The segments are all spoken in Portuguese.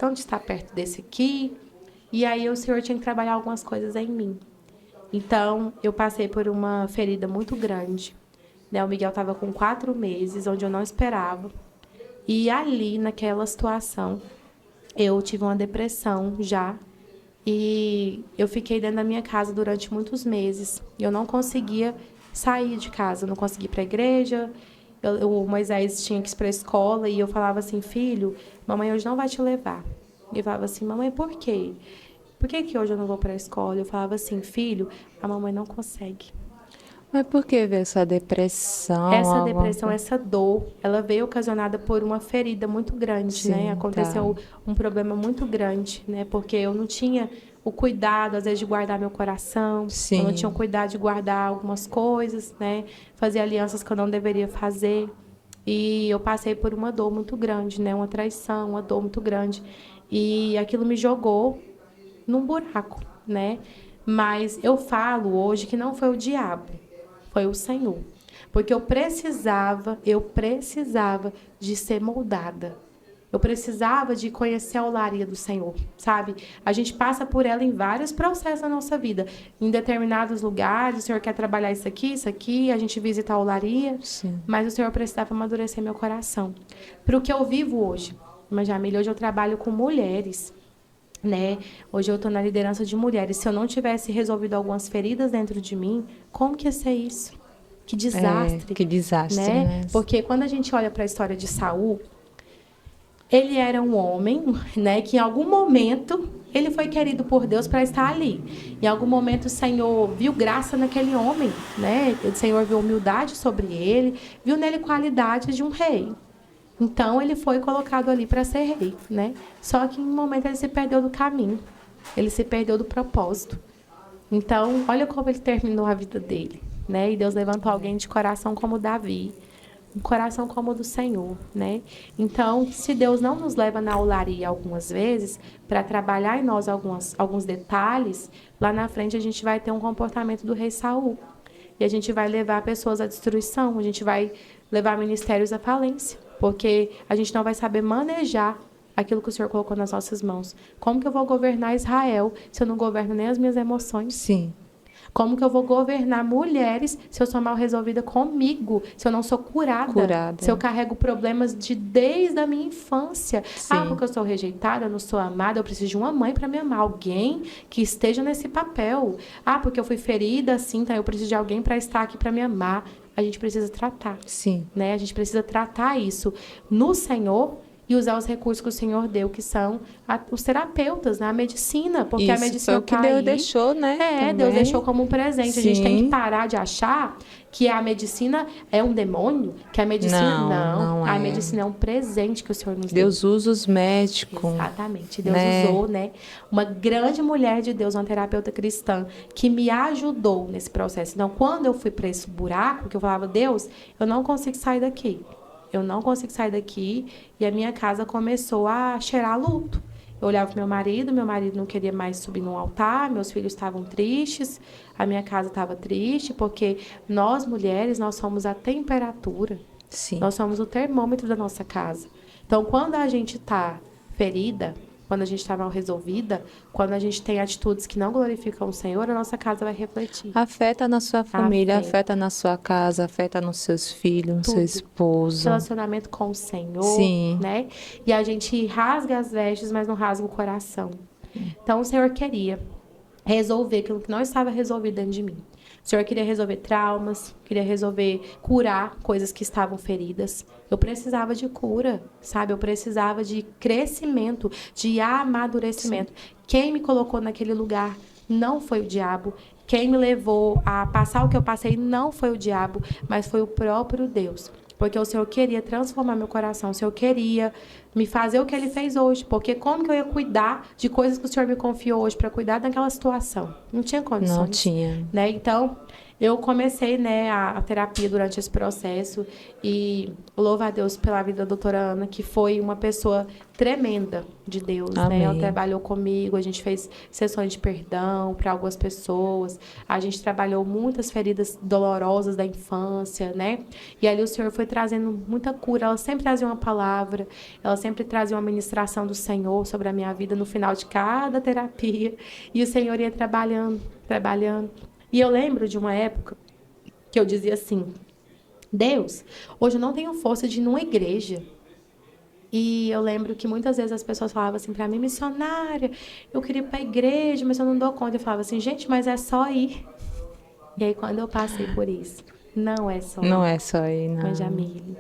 tanto de estar perto desse aqui. E aí o Senhor tinha que trabalhar algumas coisas em mim. Então, eu passei por uma ferida muito grande. Né? O Miguel estava com 4 meses, onde eu não esperava. E ali, naquela situação, eu tive uma depressão já. E eu fiquei dentro da minha casa durante muitos meses. Eu não conseguia sair de casa, eu não conseguia ir para a igreja. O Moisés tinha que ir para a escola e eu falava assim, filho, mamãe hoje não vai te levar. E ele falava assim, mamãe, por quê? Por que que hoje eu não vou para a escola? Eu falava assim, filho, a mamãe não consegue. Mas por que veio essa depressão? Essa depressão, essa dor, ela veio ocasionada por uma ferida muito grande, né? Sim, tá. Aconteceu um problema muito grande, né? Porque eu não tinha o cuidado, às vezes, de guardar meu coração, eu não tinha o Sim. cuidado de guardar algumas coisas, né? Fazer alianças que eu não deveria fazer. E eu passei por uma dor muito grande, né? Uma traição, uma dor muito grande. E aquilo me jogou num buraco, né? Mas eu falo hoje que não foi o diabo, foi o Senhor. Porque eu precisava de ser moldada. Eu precisava de conhecer a olaria do Senhor, sabe? A gente passa por ela em vários processos da nossa vida. Em determinados lugares, o Senhor quer trabalhar isso aqui, a gente visita a olaria, Sim. mas o Senhor precisava amadurecer meu coração. Para o que eu vivo hoje. Mas, Jamília, hoje eu trabalho com mulheres, né? Hoje eu estou na liderança de mulheres. Se eu não tivesse resolvido algumas feridas dentro de mim, como que ia ser isso? Que É, desastre, que desastre, né? né? Porque quando a gente olha para a história de Saul, ele era um homem, né, que em algum momento ele foi querido por Deus para estar ali. Em algum momento o Senhor viu graça naquele homem, né? O Senhor viu humildade sobre ele, viu nele qualidades de um rei. Então ele foi colocado ali para ser rei, né? Só que em um momento ele se perdeu do caminho. Ele se perdeu do propósito. Então, olha como ele terminou a vida dele, né? E Deus levantou alguém de coração como Davi, um coração como o do Senhor, né? Então, se Deus não nos leva na olaria algumas vezes para trabalhar em nós alguns detalhes, lá na frente a gente vai ter um comportamento do rei Saul. E a gente vai levar pessoas à destruição, a gente vai levar ministérios à falência, porque a gente não vai saber manejar aquilo que o Senhor colocou nas nossas mãos. Como que eu vou governar Israel se eu não governo nem as minhas emoções? Sim. Como que eu vou governar mulheres se eu sou mal resolvida comigo? Se eu não sou curada? Se eu Curada. carrego problemas desde a minha infância? Ah, Sim. porque eu sou rejeitada, eu não sou amada, eu preciso de uma mãe para me amar. Alguém que esteja nesse papel. Ah, porque eu fui ferida, assim, então eu preciso de alguém para estar aqui para me amar. A gente precisa tratar, Sim. né? A gente precisa tratar isso no Senhor e usar os recursos que o Senhor deu, que são os terapeutas, né? A medicina, porque a Isso foi medicina o que está Deus aí. deixou, né? Deus deixou Também. como um presente. A gente tem que Sim. parar de achar que a medicina é um demônio, que a medicina... Não, Não, não a é. medicina é um presente que o Senhor nos deu. Deus usa os médicos, Exatamente. Deus né? usou, né? Uma grande mulher de Deus, uma terapeuta cristã, que me ajudou nesse processo. Então, quando eu fui para esse buraco, que eu falava, Deus, eu não consigo sair daqui. Eu não consigo sair daqui. E a minha casa começou a cheirar luto. Eu olhava para meu marido não queria mais subir no altar, meus filhos estavam tristes, a minha casa estava triste, porque nós mulheres, nós somos a temperatura, Sim. nós somos o termômetro da nossa casa. Então, quando a gente está ferida, quando a gente está mal resolvida, quando a gente tem atitudes que não glorificam o Senhor, a nossa casa vai refletir. Afeta na sua família, afeta Afeta na sua casa, afeta nos seus filhos, no seu tudo. esposo. Relacionamento com o Senhor, Sim. né? E a gente rasga as vestes, mas não rasga o coração. Então, o Senhor queria resolver aquilo que não estava resolvido dentro de mim. O Senhor queria resolver traumas, queria resolver, curar coisas que estavam feridas. Eu precisava de cura, sabe? Eu precisava de crescimento, de Sim. amadurecimento. Quem me colocou naquele lugar não foi o diabo. Quem me levou a passar o que eu passei não foi o diabo, mas foi o próprio Deus. Porque o Senhor queria transformar meu coração, o Senhor queria me fazer o que Ele fez hoje. Porque como que eu ia cuidar de coisas que o Senhor me confiou hoje para cuidar daquela situação? Não tinha Não condições, tinha. né? Então, eu comecei, né, a terapia durante esse processo e louvo a Deus pela vida da doutora Ana, que foi uma pessoa tremenda de Deus, né? Ela Amém. trabalhou comigo, a gente fez sessões de perdão para algumas pessoas, a gente trabalhou muitas feridas dolorosas da infância, né? E ali o Senhor foi trazendo muita cura, ela sempre trazia uma palavra, ela sempre trazia uma ministração do Senhor sobre a minha vida no final de cada terapia, e o Senhor ia trabalhando, trabalhando. E eu lembro de uma época que eu dizia assim: Deus, hoje eu não tenho força de ir numa igreja. E eu lembro que muitas vezes as pessoas falavam assim para mim: missionária, eu queria ir para a igreja, mas eu não dou conta. Eu falava assim: gente, mas é só ir. E aí, quando eu passei por isso, não é só Não ir, é só aí, mas não. Jamile,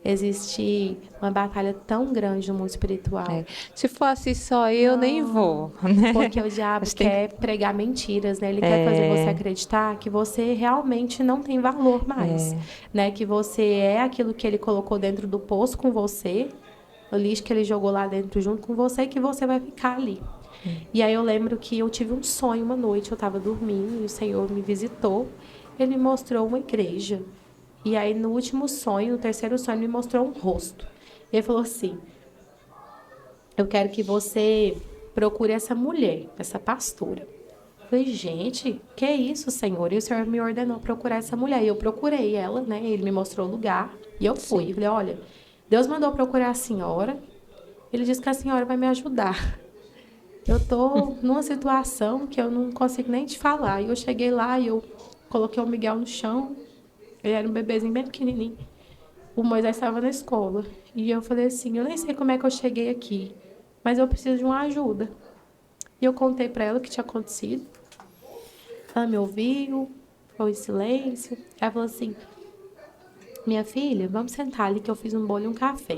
existe uma batalha tão grande no mundo espiritual. É. Se fosse só eu, nem vou, né? Porque o diabo Acho que tem quer pregar mentiras, né? Ele quer fazer você acreditar que você realmente não tem valor mais, né? Que você é aquilo que ele colocou dentro do poço com você, o lixo que ele jogou lá dentro junto com você, e que você vai ficar ali. E aí eu lembro que eu tive um sonho uma noite, eu estava dormindo e o Senhor me visitou. Ele me mostrou uma igreja. E aí no último sonho, no terceiro sonho, ele me mostrou um rosto. Ele falou assim: eu quero que você procure essa mulher, essa pastora. Eu falei: gente, que isso, Senhor? E o Senhor me ordenou procurar essa mulher. E eu procurei ela, né? Ele me mostrou o lugar e eu fui. Eu falei: olha, Deus mandou procurar a senhora. Ele disse que a senhora vai me ajudar. Eu tô numa situação que eu não consigo nem te falar. E eu cheguei lá e eu coloquei o Miguel no chão. Ele era um bebezinho bem pequenininho. O Moisés estava na escola. E eu falei assim: eu nem sei como é que eu cheguei aqui, mas eu preciso de uma ajuda. E eu contei para ela o que tinha acontecido. Ela me ouviu, ficou em silêncio. Ela falou assim: minha filha, vamos sentar ali que eu fiz um bolo e um café.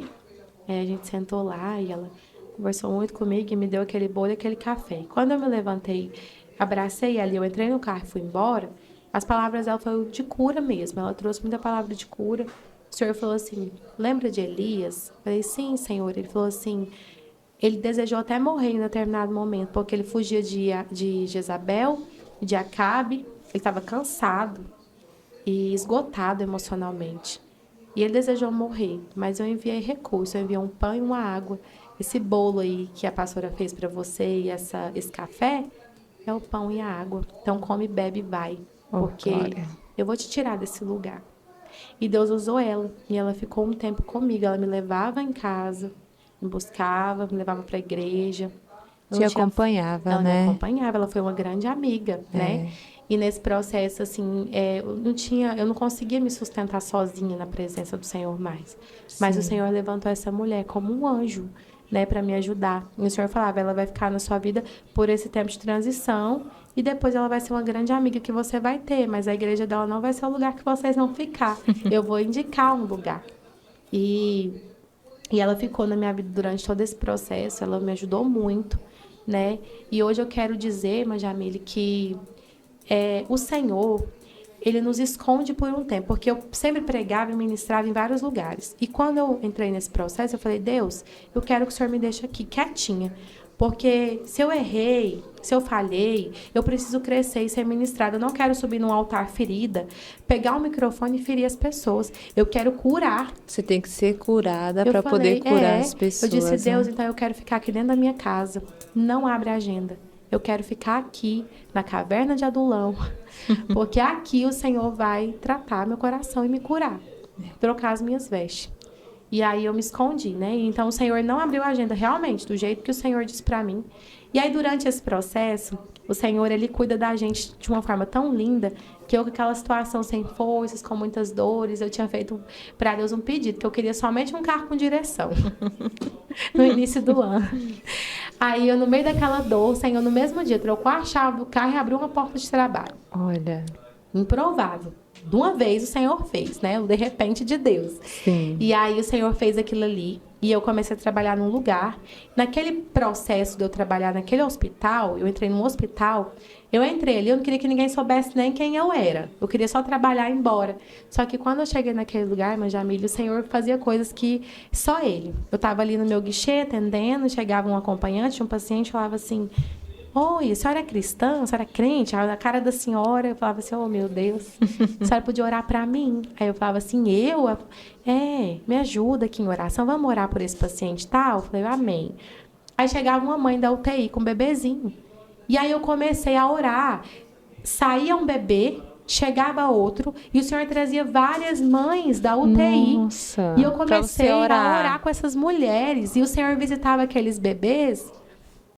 Aí a gente sentou lá e ela conversou muito comigo e me deu aquele bolo e aquele café. Quando eu me levantei, abracei ela e eu entrei no carro e fui embora, as palavras dela foram de cura mesmo. Ela trouxe muita palavra de cura. O Senhor falou assim: lembra de Elias? Eu falei: sim, Senhor. Ele falou assim: ele desejou até morrer em determinado momento, porque ele fugia de Jezabel, de Acabe. Ele estava cansado e esgotado emocionalmente. E ele desejou morrer, mas eu enviei recurso, eu enviei um pão e uma água. Esse bolo aí que a pastora fez para você e esse café é o pão e a água. Então come, bebe e vai, porque eu vou te tirar desse lugar. E Deus usou ela, e ela ficou um tempo comigo. Ela me levava em casa, me buscava, me levava para a igreja. Te acompanhava, ela né? me acompanhava, ela foi uma grande amiga, né? E nesse processo, assim, eu não conseguia me sustentar sozinha na presença do Senhor mais. Mas o Senhor levantou essa mulher como um anjo, né, para me ajudar. E o Senhor falava: ela vai ficar na sua vida por esse tempo de transição e depois ela vai ser uma grande amiga que você vai ter, mas a igreja dela não vai ser o lugar que vocês vão ficar. Eu vou indicar um lugar. E ela ficou na minha vida durante todo esse processo, ela me ajudou muito, né? E hoje eu quero dizer, Majamile, que o Senhor, ele nos esconde por um tempo, porque eu sempre pregava e ministrava em vários lugares. E quando eu entrei nesse processo, eu falei: Deus, eu quero que o Senhor me deixe aqui quietinha, porque se eu errei, se eu falhei, eu preciso crescer e ser ministrada. Eu não quero subir num altar ferida, pegar o microfone e ferir as pessoas. Eu quero curar. Você tem que ser curada Eu para poder falei: curar as pessoas. eu disse: Deus, né? então eu quero ficar aqui dentro da minha casa. Não abre a agenda. Eu quero ficar aqui, na caverna de Adulão, porque aqui o Senhor vai tratar meu coração e me curar, trocar as minhas vestes. E aí eu me escondi, né? Então o Senhor não abriu a agenda realmente do jeito que o Senhor disse para mim. E aí durante esse processo, o Senhor, ele cuida da gente de uma forma tão linda que eu, com aquela situação sem forças, com muitas dores, eu tinha feito para Deus um pedido, que eu queria somente um carro com direção no início do ano. Aí eu, no meio daquela dor, o Senhor, no mesmo dia, trocou a chave do carro e abriu uma porta de trabalho. Olha. Improvável. De uma vez o Senhor fez, né? O de repente de Deus. Sim. E aí o Senhor fez aquilo ali. E eu comecei a trabalhar num lugar. Naquele processo de eu trabalhar naquele hospital, eu entrei num hospital, eu entrei ali, eu não queria que ninguém soubesse nem quem eu era. Eu queria só trabalhar e ir embora. Só que quando eu cheguei naquele lugar, Jamile, o Senhor fazia coisas que só Ele. Eu estava ali no meu guichê, atendendo, chegava um acompanhante, um paciente, falava assim: oi, a senhora é cristã? A senhora é crente? Aí, na cara da senhora, eu falava assim, oh, meu Deus, a senhora podia orar para mim? Aí eu falava assim, eu? Me ajuda aqui em oração, vamos orar por esse paciente tal? Eu falei, amém. Aí chegava uma mãe da UTI com um bebezinho. E aí eu comecei a orar. Saía um bebê, chegava outro, e o Senhor trazia várias mães da UTI. Nossa, E eu pra você comecei a orar. orar com essas mulheres. E o Senhor visitava aqueles bebês